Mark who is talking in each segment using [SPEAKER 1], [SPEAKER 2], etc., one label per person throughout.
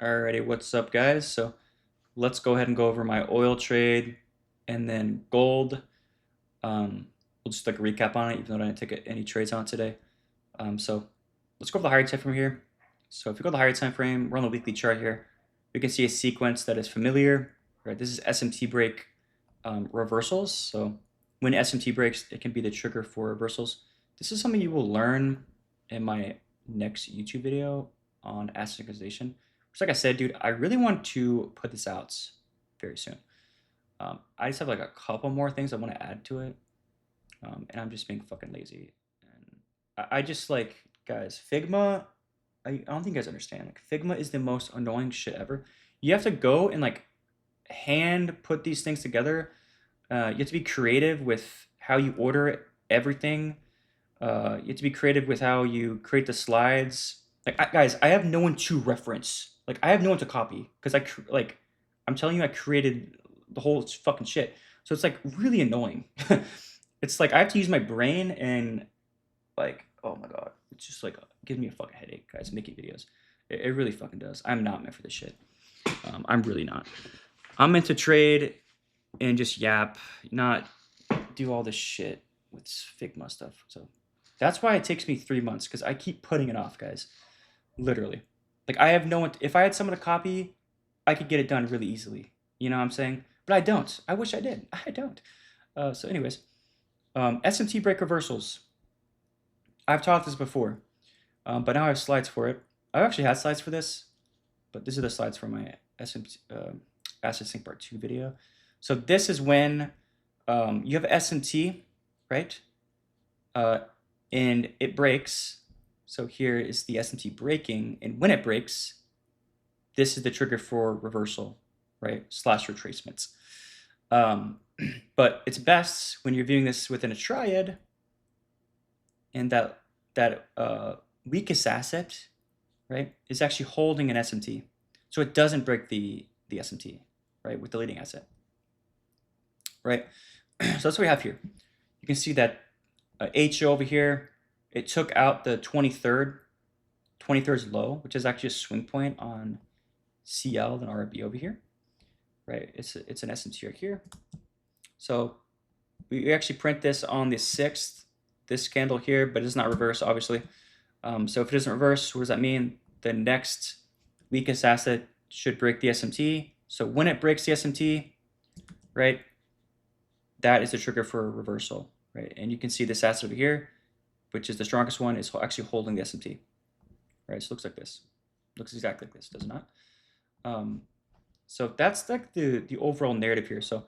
[SPEAKER 1] Alrighty, what's up, guys? So let's go ahead and go over my oil trade and then gold. We'll just like a recap on it, even though I didn't take any trades on it today. So let's go over the higher time frame here. So if you go to the higher time frame, we're on the weekly chart here. We can see a sequence that is familiar. Right, this is SMT break reversals. So when SMT breaks, it can be the trigger for reversals. This is something you will learn in my next YouTube video on asset synchronization. Which, like I said, dude, I really want to put this out very soon. I just have like a couple more things I want to add to it, and I'm just being fucking lazy. And I just like, guys, Figma. I don't think you guys understand. Like, Figma is the most annoying shit ever. You have to go and like hand put these things together. You have to be creative with how you order everything. You have to be creative with how you create the slides. Like, guys, I have no one to reference. Like, I have no one to copy because I'm telling you, I created the whole fucking shit. So it's like really annoying. It's like I have to use my brain and like, oh my god, it's just like gives me a fucking headache, guys. Making videos, it really fucking does. I'm not meant for this shit. I'm really not. I'm meant to trade and just yap, not do all this shit with Figma stuff. So that's why it takes me 3 months because I keep putting it off, guys. Literally. Like I have no one. If I had someone to copy, I could get it done really easily. You know what I'm saying? But I don't. I wish I did. I don't. So, anyways, SMT break reversals. I've taught this before, but now I have slides for it. I've actually had slides for this, but these are the slides for my SMT Asset Sync Part 2 video. So this is when you have SMT, right? And it breaks. So here is the SMT breaking, and when it breaks, this is the trigger for reversal, right? Slash retracements. But it's best when you're viewing this within a triad, and that weakest asset, right, is actually holding an SMT, so it doesn't break the SMT, right, with the leading asset, right? So that's what we have here. You can see that HO over here, it took out the 23rd low, which is actually a swing point on CL and RB over here, right? It's an SMT right here. So we actually print this on the 6th, this candle here, but it's not reverse, obviously. So if it isn't reverse, what does that mean? The next weakest asset should break the SMT. So when it breaks the SMT, right, that is the trigger for a reversal, right? And you can see this asset over here, which is the strongest one, is actually holding the SMT, right? So it looks like this. Looks exactly like this, does it not? So that's like the overall narrative here. So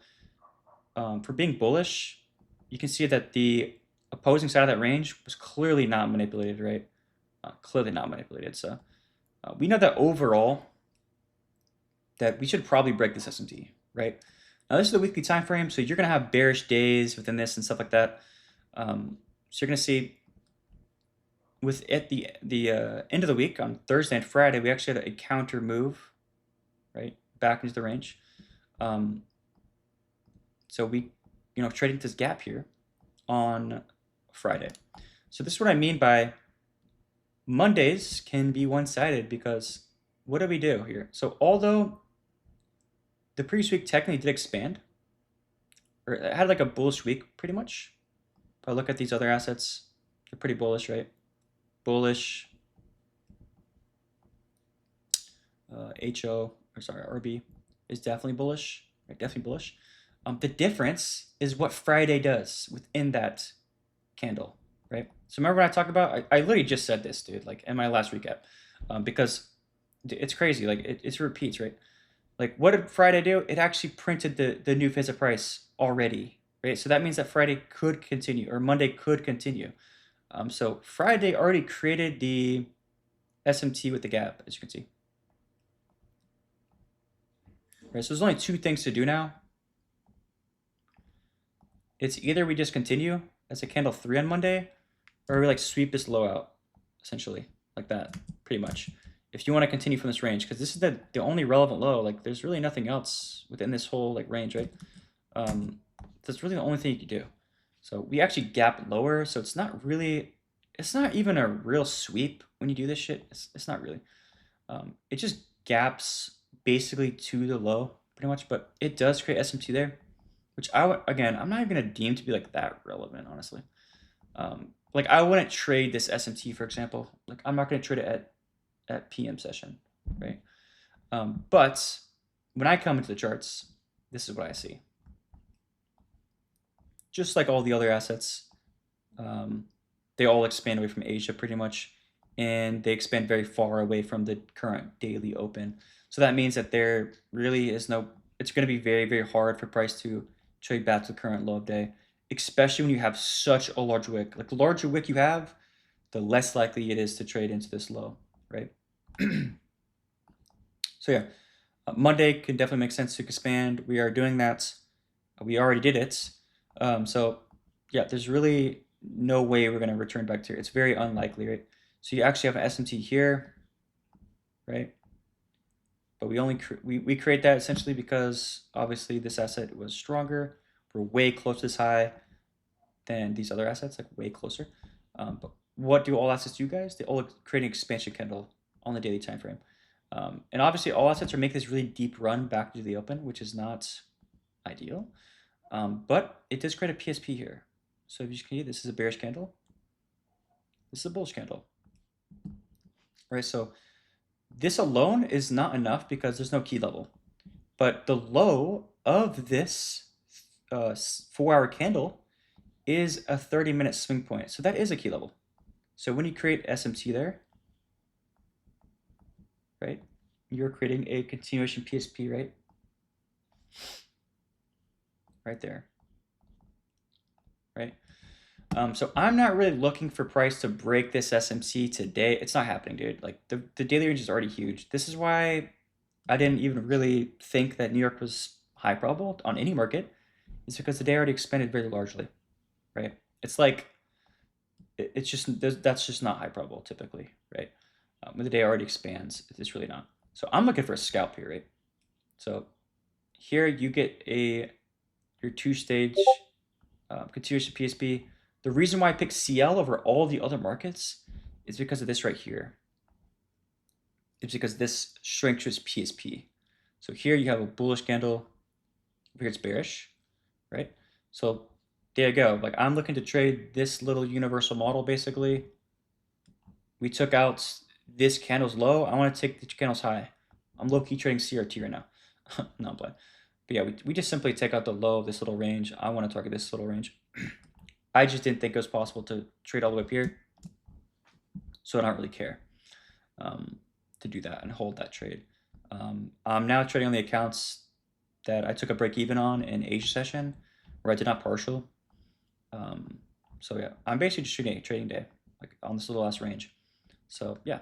[SPEAKER 1] for being bullish, you can see that the opposing side of that range was clearly not manipulated, right? Clearly not manipulated. So we know that overall that we should probably break this SMT, right? Now this is the weekly time frame, so you're gonna have bearish days within this and stuff like that. So you're gonna see with at the end of the week on Thursday and Friday, we actually had a counter move, right, back into the range. So we, trading this gap here on Friday. So this is what I mean by Mondays can be one-sided, because what do we do here? So although the previous week technically did expand, or it had like a bullish week pretty much. If I look at these other assets, they're pretty bullish, right? Bullish. RB is definitely bullish, right? Definitely bullish. The difference is what Friday does within that candle, right? So remember what I talked about? I literally just said this, dude, like in my last recap, because it's crazy. Like it repeats, right? Like what did Friday do? It actually printed the new phase of price already, right? So that means that Friday could continue, or Monday could continue. So Friday already created the SMT with the gap, as you can see. Right, so there's only two things to do now. It's either we just continue as a candle 3 on Monday, or we like sweep this low out, essentially, like that, pretty much. If you want to continue from this range, because this is the only relevant low, like there's really nothing else within this whole like range, right? That's really the only thing you can do. So we actually gap lower, so it's not even a real sweep when you do this shit. It's not really. It just gaps basically to the low pretty much, but it does create SMT there, which again, I'm not even gonna deem to be like that relevant, honestly. Like I wouldn't trade this SMT, for example. Like I'm not gonna trade it at PM session, right? But when I come into the charts, this is what I see. Just like all the other assets, they all expand away from Asia pretty much, and they expand very far away from the current daily open. So that means that there really is no, it's going to be very, very hard for price to trade back to the current low of day, especially when you have such a large wick. Like the larger wick you have, the less likely it is to trade into this low, right? So yeah, Monday can definitely make sense to expand. We are doing that. We already did it. So yeah, there's really no way we're going to return back to here. It's very unlikely, right? So you actually have an SMT here, right? But we create that essentially because obviously this asset was stronger. We're way close to this high than these other assets, like way closer. But what do all assets do, guys? They all create an expansion candle on the daily time frame. And obviously all assets are making this really deep run back to the open, which is not ideal. But it does create a PSP here. So if you can see, this is a bearish candle. This is a bullish candle. Right, so this alone is not enough because there's no key level. But the low of this 4-hour candle is a 30-minute swing point. So that is a key level. So when you create SMT there, right, you're creating a continuation PSP, right? Right there, right? So I'm not really looking for price to break this SMC today. It's not happening, dude. Like the daily range is already huge. This is why I didn't even really think that New York was high probable on any market. It's because the day already expanded very largely, right? It's like, it's just, that's just not high probable typically, right? When the day already expands, it's really not. So I'm looking for a scalp here, right? So here you get your two-stage continuation PSP. The reason why I picked CL over all the other markets is because of this right here. It's because this strengthens PSP. So here you have a bullish candle. Here it's bearish, right? So there you go. Like I'm looking to trade this little universal model basically. We took out this candle's low. I want to take the candle's high. I'm low-key trading CRT right now. No, I'm playing. But yeah, we just simply take out the low of this little range. I want to target this little range. I just didn't think it was possible to trade all the way up here. So I don't really care to do that and hold that trade. I'm now trading on the accounts that I took a break even on in Asia session where I did not partial. So yeah, I'm basically just shooting a trading day like on this little last range. So yeah,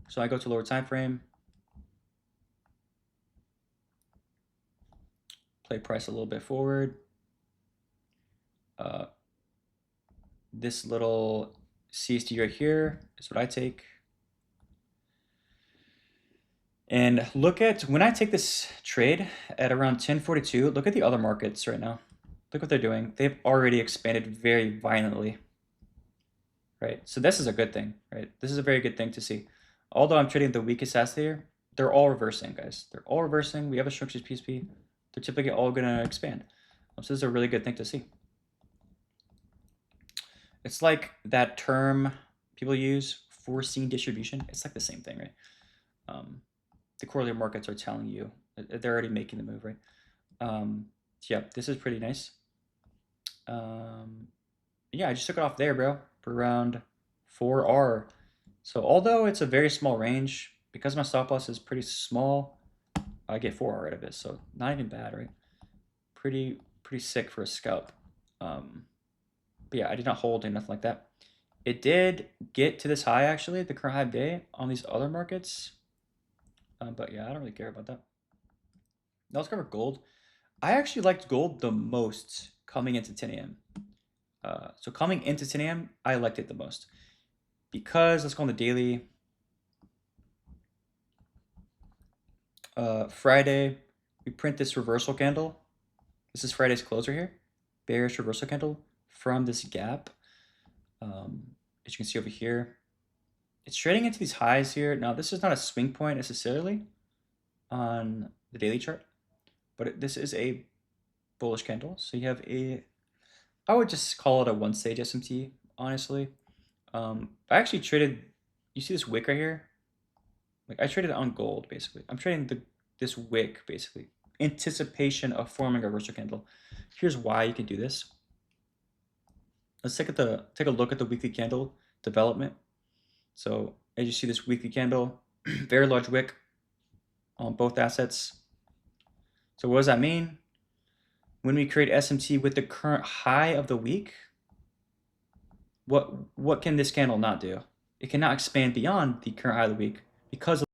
[SPEAKER 1] so I go to lower time frame, play price a little bit forward. This little CST right here is what I take. And look at, when I take this trade at around 1042, look at the other markets right now. Look what they're doing. They've already expanded very violently, right? So this is a good thing, right? This is a very good thing to see. Although I'm trading the weakest asset here, they're all reversing, guys. They're all reversing. We have a structured PSP. They're typically all going to expand. So this is a really good thing to see. It's like that term people use, foreseen distribution. It's like the same thing, right? The correlated markets are telling you they're already making the move, right? Yeah, this is pretty nice. Yeah, I just took it off there, bro, for around 4R. So although it's a very small range, because my stop loss is pretty small, I get 4R out of it. So not even bad, right? Pretty sick for a scalp. But yeah, I did not hold or nothing like that. It did get to this high, actually, the current high of day on these other markets. But yeah, I don't really care about that. Now let's cover gold. I actually liked gold the most coming into 10 a.m. So coming into 10 a.m., I liked it the most. Because, let's go on the daily. Friday, we print this reversal candle. This is Friday's closer here. Bearish reversal candle from this gap. As you can see over here. it's trading into these highs here. Now, this is not a swing point necessarily on the daily chart, but this is a bullish candle. So you have I would just call it a one stage SMT, honestly. I actually traded, you see this wick right here? Like I traded on gold, basically. I'm trading this wick, basically. Anticipation of forming a reversal candle. Here's why you can do this. Let's take a look at the weekly candle development. So as you see this weekly candle, very large wick on both assets. So what does that mean? When we create SMT with the current high of the week, what can this candle not do? It cannot expand beyond the current high of the week because